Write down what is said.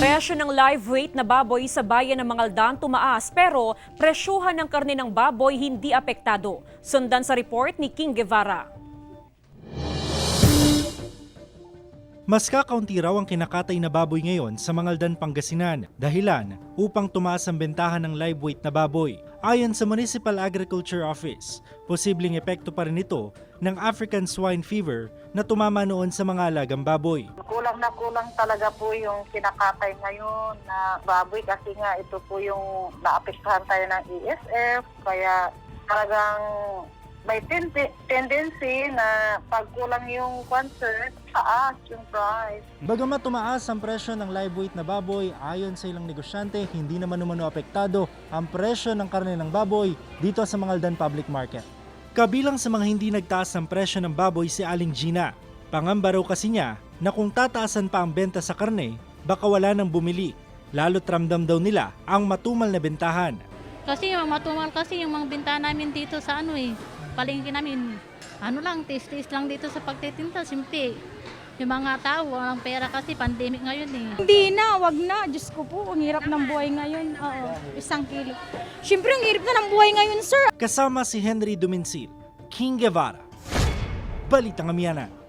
Presyo ng live weight na baboy sa bayan ng Mangaldan tumaas pero presyuhan ng karne ng baboy hindi apektado. Sundan sa report ni King Guevara. Mas kakaunti raw ang kinakatay na baboy ngayon sa Mangaldan, Pangasinan. Dahilan upang tumaas ang bentahan ng live weight na baboy. Ayon sa Municipal Agriculture Office, posibleng epekto pa rin ito ng African Swine Fever na tumama noon sa mga alagang baboy. Kulang na kulang talaga po yung kinakatay ngayon na baboy kasi nga ito po yung naapektuhan tayo ng ESF. Kaya talagang may tendency na pagkulang yung concert, taas yung price. Bagamat tumaas ang presyo ng live weight na baboy, ayon sa ilang negosyante, hindi naman umano apektado ang presyo ng karne ng baboy dito sa Mangaldan Public Market. Kabilang sa mga hindi nagtaas ng presyo ng baboy si Aling Gina. Pangamba raw kasi niya na kung tataasan pa ang benta sa karne, baka wala nang bumili. Lalo't ramdam daw nila ang matumal na bentahan. Kasi matumal kasi yung mga benta namin dito sa palengke namin. Tiis-tiis lang dito sa pagtitinda. Simple. Yung mga tao, walang pera kasi pandemic ngayon eh. Hindi na, wag na. Diyos ko po, ang hirap ng buhay ngayon. Oo, 1 kilo. Siyempre, ang hirap na ng buhay ngayon, sir. Kasama si Henry Duminsil, King Guevara, Balitang Amiyanan.